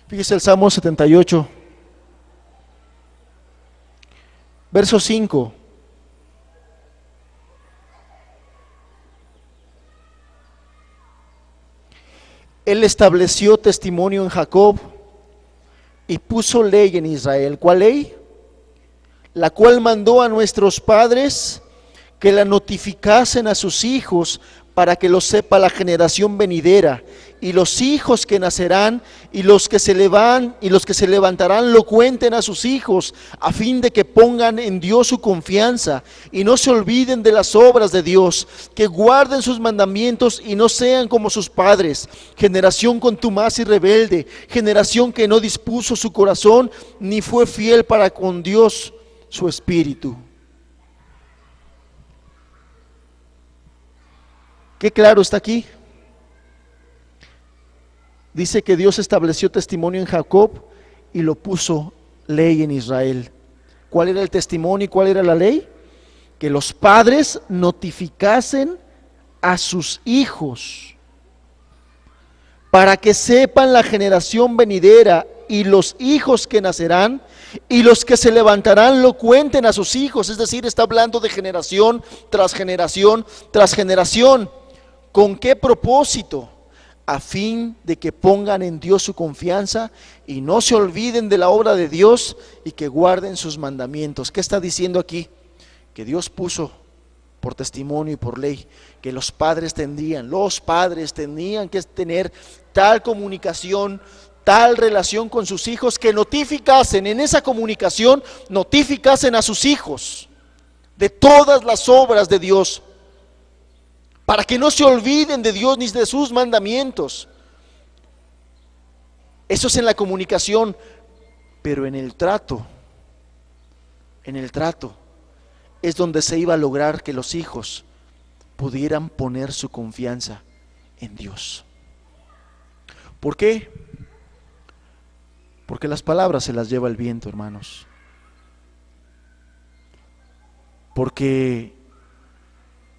Speaker 1: Fíjese el Salmo 78, verso 5. Él estableció testimonio en Jacob y puso ley en Israel. ¿Cuál ley? La cual mandó a nuestros padres que la notificasen a sus hijos, para que lo sepa la generación venidera, y los hijos que nacerán, y los que se levantarán lo cuenten a sus hijos, a fin de que pongan en Dios su confianza y no se olviden de las obras de Dios, que guarden sus mandamientos y no sean como sus padres, generación contumaz y rebelde, generación que no dispuso su corazón ni fue fiel para con Dios su espíritu. ¿Qué claro está aquí? Dice que Dios estableció testimonio en Jacob y lo puso ley en Israel. ¿Cuál era el testimonio y cuál era la ley? Que los padres notificasen a sus hijos, para que sepan la generación venidera, y los hijos que nacerán, y los que se levantarán lo cuenten a sus hijos. Es decir, está hablando de generación tras generación tras generación. ¿Con qué propósito? A fin de que pongan en Dios su confianza y no se olviden de la obra de Dios y que guarden sus mandamientos. ¿Qué está diciendo aquí? Que Dios puso por testimonio y por ley que los padres tenían que tener tal comunicación, tal relación con sus hijos, que notificasen en esa comunicación, notificasen a sus hijos de todas las obras de Dios, para que no se olviden de Dios ni de sus mandamientos. Eso es en la comunicación, pero en el trato es donde se iba a lograr que los hijos pudieran poner su confianza en Dios. ¿Por qué? Porque las palabras se las lleva el viento, hermanos. Porque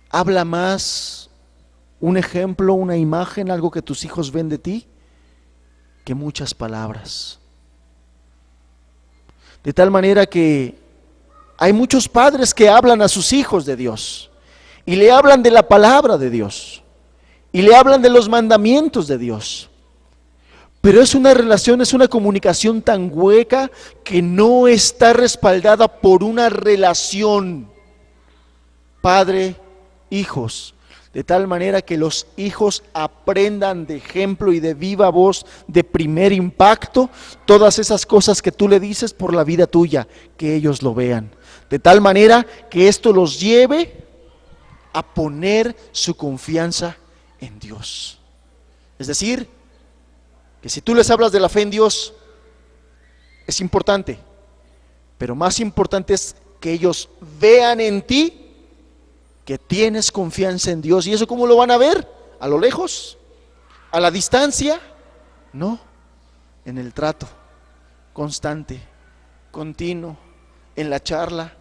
Speaker 1: habla más un ejemplo, una imagen, algo que tus hijos ven de ti, que muchas palabras. De tal manera que hay muchos padres que hablan a sus hijos de Dios, y le hablan de la palabra de Dios, y le hablan de los mandamientos de Dios. Pero es una relación, es una comunicación tan hueca que no está respaldada por una relación padre-hijos, de tal manera que los hijos aprendan de ejemplo y de viva voz, de primer impacto, todas esas cosas que tú le dices por la vida tuya, que ellos lo vean, de tal manera que esto los lleve a poner su confianza en Dios. Es decir, que si tú les hablas de la fe en Dios, es importante, pero más importante es que ellos vean en ti que tienes confianza en Dios. ¿Y eso cómo lo van a ver? ¿A lo lejos? ¿A la distancia? No, en el trato constante, continuo, en la charla.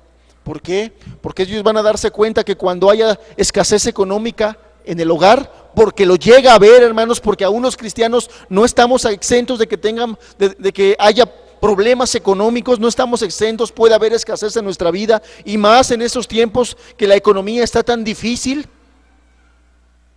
Speaker 1: ¿Por qué? Porque ellos van a darse cuenta que cuando haya escasez económica en el hogar, porque lo llega a ver, hermanos, porque aún los cristianos no estamos exentos de que de que haya problemas económicos, no estamos exentos, puede haber escasez en nuestra vida, y más en esos tiempos que la economía está tan difícil.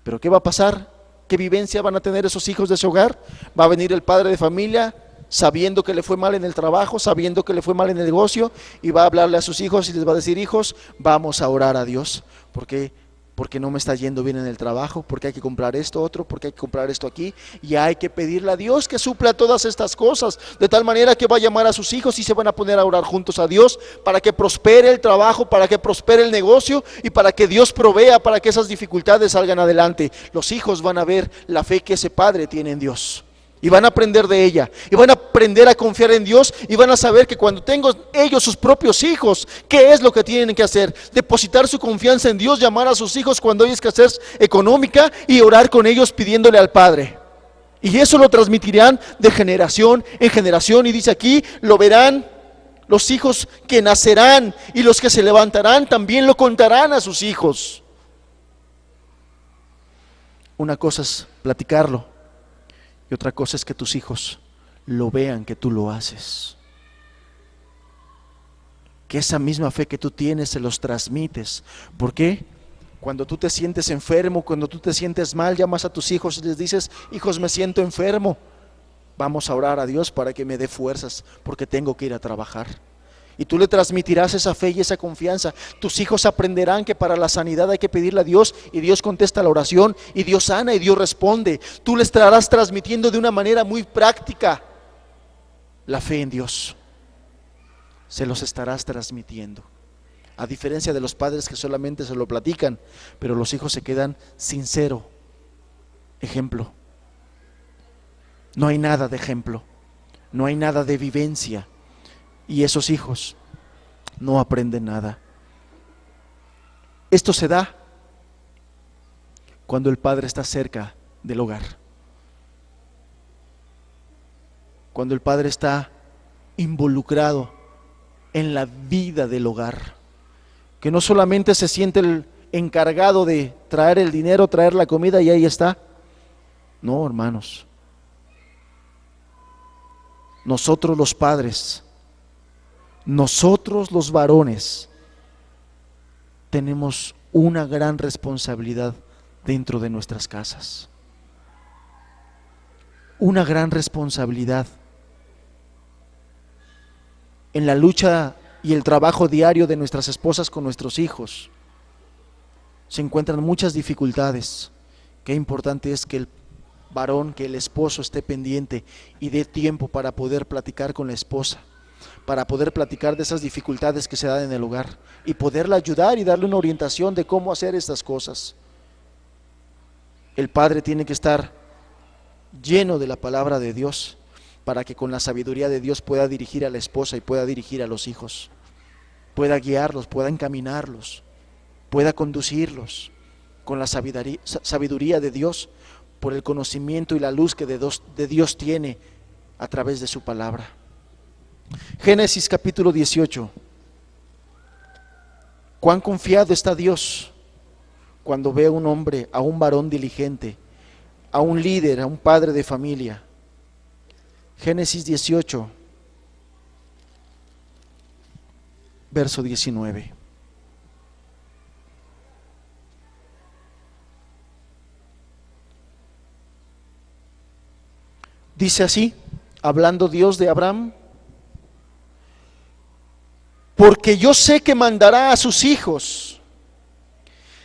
Speaker 1: Pero ¿qué va a pasar? ¿Qué vivencia van a tener esos hijos de ese hogar? Va a venir el padre de familia sabiendo que le fue mal en el trabajo, sabiendo que le fue mal en el negocio, y va a hablarle a sus hijos y les va a decir: hijos, vamos a orar a Dios, porque no me está yendo bien en el trabajo, porque hay que comprar esto otro, porque hay que comprar esto aquí, y hay que pedirle a Dios que supla todas estas cosas, de tal manera que va a llamar a sus hijos y se van a poner a orar juntos a Dios para que prospere el trabajo, para que prospere el negocio, y para que Dios provea para que esas dificultades salgan adelante. Los hijos van a ver la fe que ese padre tiene en Dios, Y van a aprender de ella, y van a aprender a confiar en Dios, y van a saber que cuando tengan ellos sus propios hijos, ¿qué es lo que tienen que hacer? Depositar su confianza en Dios, llamar a sus hijos cuando hay escasez económica y orar con ellos pidiéndole al Padre. Y eso lo transmitirán de generación en generación, y dice aquí, lo verán los hijos que nacerán, y los que se levantarán también lo contarán a sus hijos. Una cosa es platicarlo, y otra cosa es que tus hijos lo vean que tú lo haces. Que esa misma fe que tú tienes se los transmites. ¿Por qué? Cuando tú te sientes enfermo, cuando tú te sientes mal, llamas a tus hijos y les dices: hijos, me siento enfermo. Vamos a orar a Dios para que me dé fuerzas, porque tengo que ir a trabajar. Y tú le transmitirás esa fe y esa confianza. Tus hijos aprenderán que para la sanidad hay que pedirle a Dios, y Dios contesta la oración, y Dios sana y Dios responde. Tú le estarás transmitiendo de una manera muy práctica la fe en Dios. Se los estarás transmitiendo. A diferencia de los padres que solamente se lo platican, pero los hijos se quedan sin cero ejemplo. No hay nada de ejemplo, no hay nada de vivencia. Y esos hijos no aprenden nada. Esto se da cuando el padre está cerca del hogar. Cuando el padre está involucrado en la vida del hogar. Que no solamente se siente el encargado de traer el dinero, traer la comida y ahí está. No, hermanos. Nosotros los padres, nosotros los varones, tenemos una gran responsabilidad dentro de nuestras casas. Una gran responsabilidad en la lucha y el trabajo diario de nuestras esposas con nuestros hijos. Se encuentran muchas dificultades. Qué importante es que el varón, que el esposo esté pendiente y dé tiempo para poder platicar con la esposa, para poder platicar de esas dificultades que se dan en el hogar y poderla ayudar y darle una orientación de cómo hacer estas cosas. El padre tiene que estar lleno de la palabra de Dios para que con la sabiduría de Dios pueda dirigir a la esposa y pueda dirigir a los hijos, pueda guiarlos, pueda encaminarlos, pueda conducirlos con la sabiduría de Dios, por el conocimiento y la luz que de Dios tiene a través de su palabra. Génesis capítulo 18. Cuán confiado está Dios cuando ve a un hombre, a un varón diligente, a un líder, a un padre de familia. Génesis 18, verso 19. Dice así, hablando Dios de Abraham: porque yo sé que mandará a sus hijos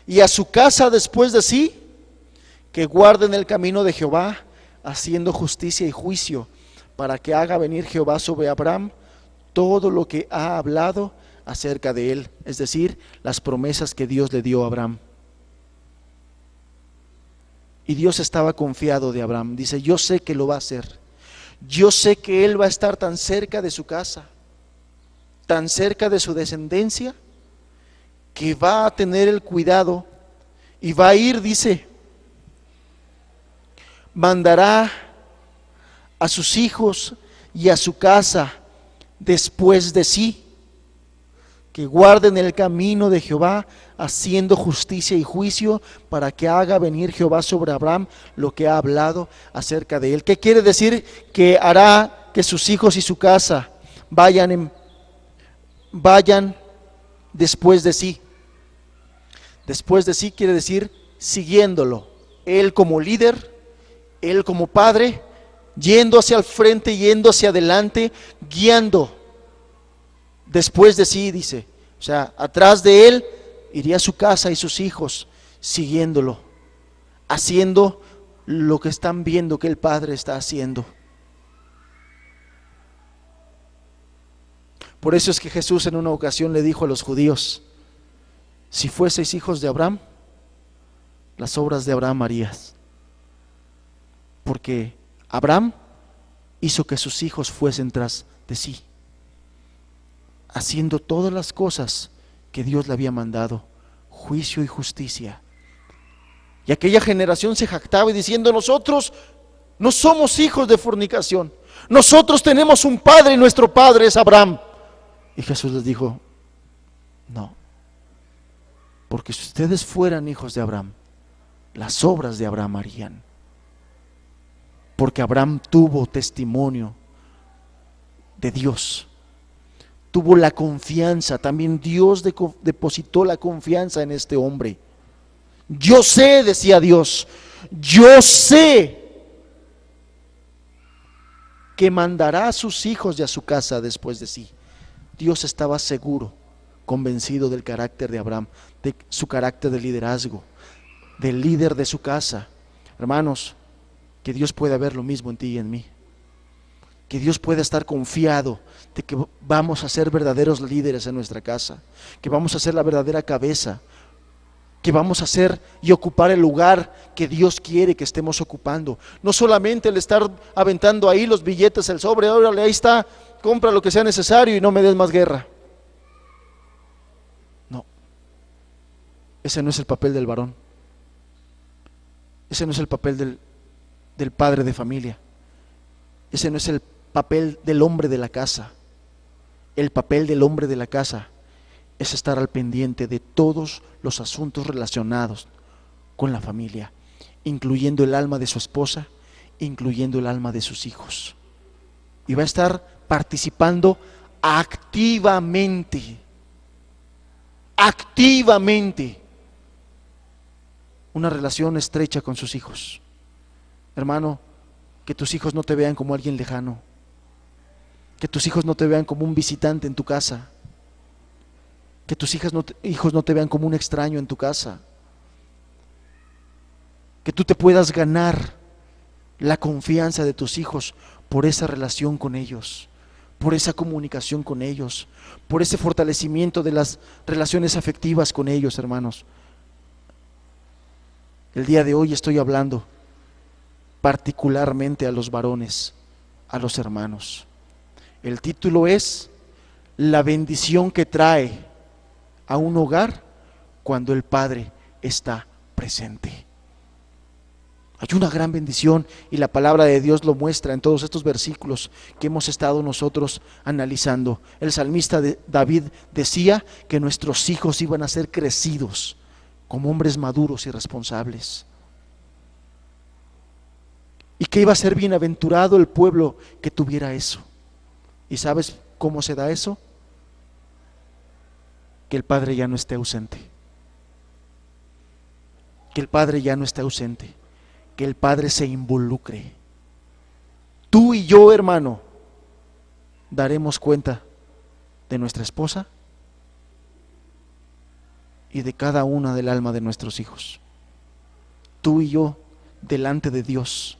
Speaker 1: y a su casa después de sí, que guarden el camino de Jehová, haciendo justicia y juicio, para que haga venir Jehová sobre Abraham todo lo que ha hablado acerca de él, es decir, las promesas que Dios le dio a Abraham. Y Dios estaba confiado de Abraham. Dice: yo sé que lo va a hacer. Yo sé que él va a estar tan cerca de su casa, tan cerca de su descendencia, que va a tener el cuidado y va a ir, dice, mandará a sus hijos y a su casa después de sí, que guarden el camino de Jehová, haciendo justicia y juicio, para que haga venir Jehová sobre Abraham lo que ha hablado acerca de él. ¿Qué quiere decir? Que hará que sus hijos y su casa vayan después de sí. Después de sí quiere decir siguiéndolo. Él como líder, él como padre, yendo hacia el frente, yendo hacia adelante, guiando. Después de sí, dice, o sea, atrás de él iría su casa y sus hijos, siguiéndolo, haciendo lo que están viendo que el padre está haciendo. Por eso es que Jesús en una ocasión le dijo a los judíos: si fueseis hijos de Abraham, las obras de Abraham harías. Porque Abraham hizo que sus hijos fuesen tras de sí, haciendo todas las cosas que Dios le había mandado, juicio y justicia. Y aquella generación se jactaba y diciendo: nosotros no somos hijos de fornicación, nosotros tenemos un padre y nuestro padre es Abraham. Y Jesús les dijo: no, porque si ustedes fueran hijos de Abraham, las obras de Abraham harían. Porque Abraham tuvo testimonio de Dios, tuvo la confianza, también Dios depositó la confianza en este hombre. Yo sé, decía Dios, yo sé que mandará a sus hijos y a su casa después de sí. Dios estaba seguro, convencido del carácter de Abraham, de su carácter de liderazgo, del líder de su casa. Hermanos, que Dios pueda ver lo mismo en ti y en mí. Que Dios pueda estar confiado de que vamos a ser verdaderos líderes en nuestra casa, que vamos a ser la verdadera cabeza, que vamos a ser y ocupar el lugar que Dios quiere que estemos ocupando. No solamente el estar aventando ahí los billetes, el sobre, órale, ahí está, compra lo que sea necesario y no me des más guerra. No, ese no es el papel del varón. Ese no es el papel del padre de familia. Ese no es el papel del hombre de la casa. El papel del hombre de la casa es estar al pendiente de todos los asuntos relacionados con la familia, incluyendo el alma de su esposa, incluyendo el alma de sus hijos. Y va a estar participando activamente una relación estrecha con sus hijos. Hermano, que tus hijos no te vean como alguien lejano, que tus hijos no te vean como un visitante en tu casa, que tus hijos no te vean como un extraño en tu casa, que tú te puedas ganar la confianza de tus hijos por esa relación con ellos, por esa comunicación con ellos, por ese fortalecimiento de las relaciones afectivas con ellos, hermanos. El día de hoy estoy hablando particularmente a los varones, a los hermanos. El título es La bendición que trae a un hogar cuando el padre está presente. Hay una gran bendición y la palabra de Dios lo muestra en todos estos versículos que hemos estado nosotros analizando. El salmista David decía que nuestros hijos iban a ser crecidos como hombres maduros y responsables, y que iba a ser bienaventurado el pueblo que tuviera eso. ¿Y sabes cómo se da eso? Que el padre ya no esté ausente. Que el padre ya no esté ausente. Que el padre se involucre. Tú y yo, hermano, daremos cuenta de nuestra esposa y de cada una del alma de nuestros hijos. Tú y yo, delante de Dios,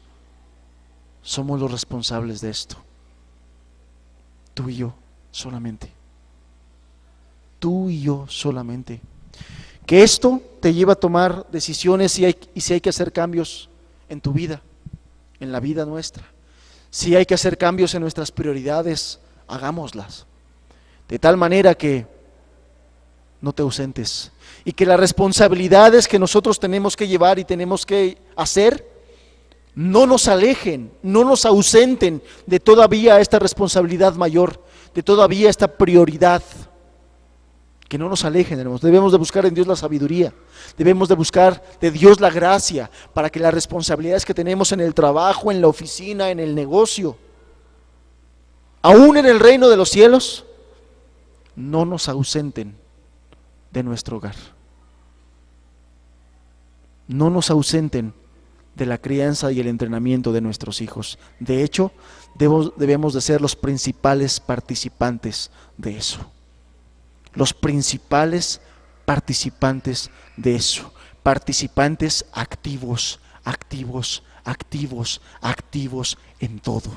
Speaker 1: somos los responsables de esto. Tú y yo solamente. Tú y yo solamente. Que esto te lleva a tomar decisiones y si hay que hacer cambios en tu vida, en la vida nuestra. Si hay que hacer cambios en nuestras prioridades, hagámoslas. De tal manera que no te ausentes. Y que las responsabilidades que nosotros tenemos que llevar y tenemos que hacer no nos alejen, no nos ausenten de todavía esta responsabilidad mayor, de todavía esta prioridad. Que no nos alejen, hermanos. Debemos de buscar en Dios la sabiduría, debemos de buscar de Dios la gracia para que las responsabilidades que tenemos en el trabajo, en la oficina, en el negocio, aún en el reino de los cielos, no nos ausenten de nuestro hogar. No nos ausenten de la crianza y el entrenamiento de nuestros hijos. De hecho, debemos de ser los principales participantes de eso. Los principales participantes de eso. Participantes activos en todo.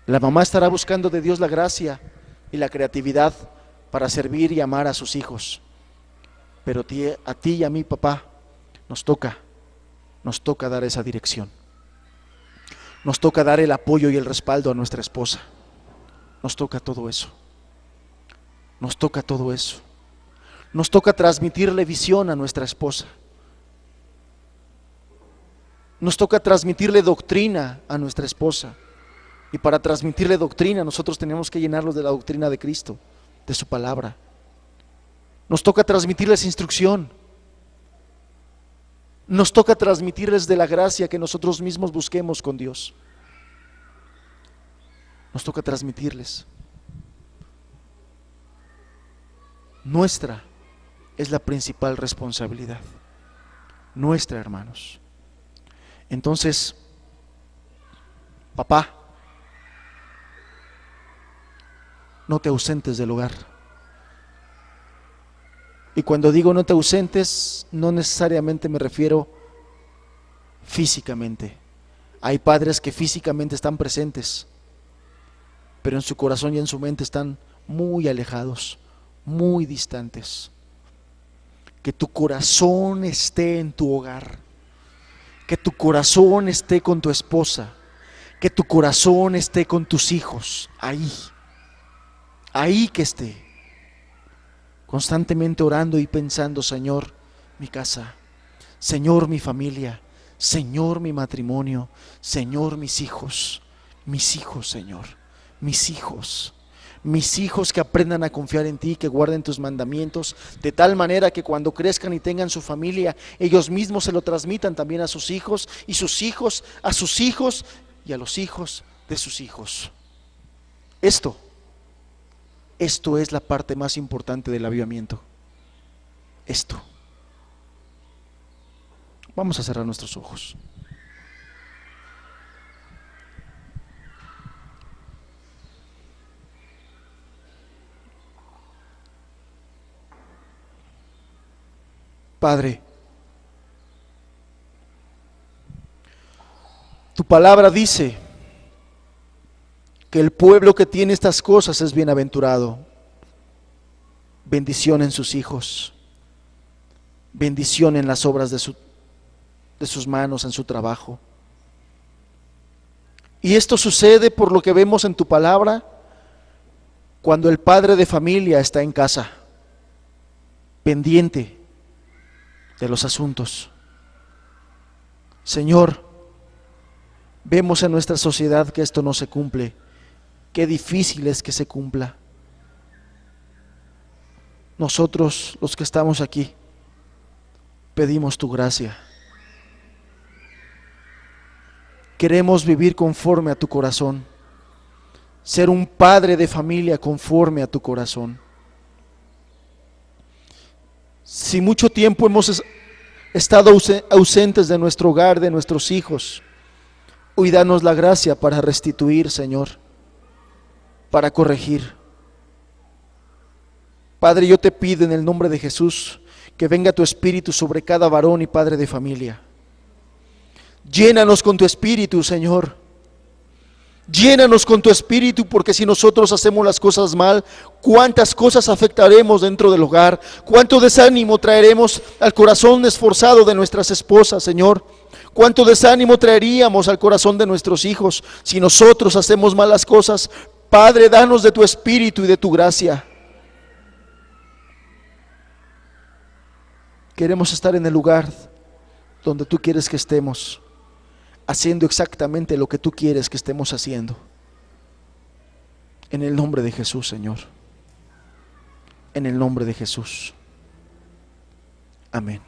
Speaker 1: La mamá estará buscando de Dios la gracia y la creatividad para servir y amar a sus hijos. Pero a ti y a mí, papá, nos toca dar esa dirección. Nos toca dar el apoyo y el respaldo a nuestra esposa. Nos toca todo eso. Nos toca todo eso. Nos toca transmitirle visión a nuestra esposa. Nos toca transmitirle doctrina a nuestra esposa. Y para transmitirle doctrina, nosotros tenemos que llenarlos de la doctrina de Cristo, de su palabra. Nos toca transmitirles instrucción. Nos toca transmitirles de la gracia que nosotros mismos busquemos con Dios. Nos toca transmitirles. Nuestra es la principal responsabilidad. Nuestra, hermanos. Entonces, papá, no te ausentes del hogar. Y cuando digo no te ausentes, no necesariamente me refiero físicamente. Hay padres que físicamente están presentes, pero en su corazón y en su mente están muy alejados, muy distantes. Que tu corazón esté en tu hogar, que tu corazón esté con tu esposa, que tu corazón esté con tus hijos, ahí que esté, constantemente orando y pensando: Señor, mi casa, Señor, mi familia, Señor, mi matrimonio, Señor, mis hijos, Señor, mis hijos que aprendan a confiar en ti, que guarden tus mandamientos, de tal manera que cuando crezcan y tengan su familia, ellos mismos se lo transmitan también a sus hijos, y sus hijos a sus hijos, y a los hijos de sus hijos. Esto es la parte más importante del avivamiento. Esto. Vamos a cerrar nuestros ojos. Padre, tu palabra dice que el pueblo que tiene estas cosas es bienaventurado. Bendición en sus hijos, bendición en las obras de sus manos, en su trabajo. Y esto sucede por lo que vemos en tu palabra cuando el padre de familia está en casa, pendiente de los asuntos. Señor, vemos en nuestra sociedad que esto no se cumple. Qué difícil es que se cumpla. Nosotros, los que estamos aquí, pedimos tu gracia. Queremos vivir conforme a tu corazón, ser un padre de familia conforme a tu corazón. Si mucho tiempo hemos estado ausentes de nuestro hogar, de nuestros hijos, hoy danos la gracia para restituir, Señor, para corregir. Padre, yo te pido en el nombre de Jesús que venga tu Espíritu sobre cada varón y padre de familia. Llénanos con tu Espíritu, Señor. Llénanos con tu Espíritu, porque si nosotros hacemos las cosas mal, cuántas cosas afectaremos dentro del hogar, cuánto desánimo traeremos al corazón esforzado de nuestras esposas, Señor. Cuánto desánimo traeríamos al corazón de nuestros hijos si nosotros hacemos malas cosas. Padre, danos de tu Espíritu y de tu gracia. Queremos estar en el lugar donde tú quieres que estemos, haciendo exactamente lo que tú quieres que estemos haciendo. En el nombre de Jesús, Señor. En el nombre de Jesús. Amén.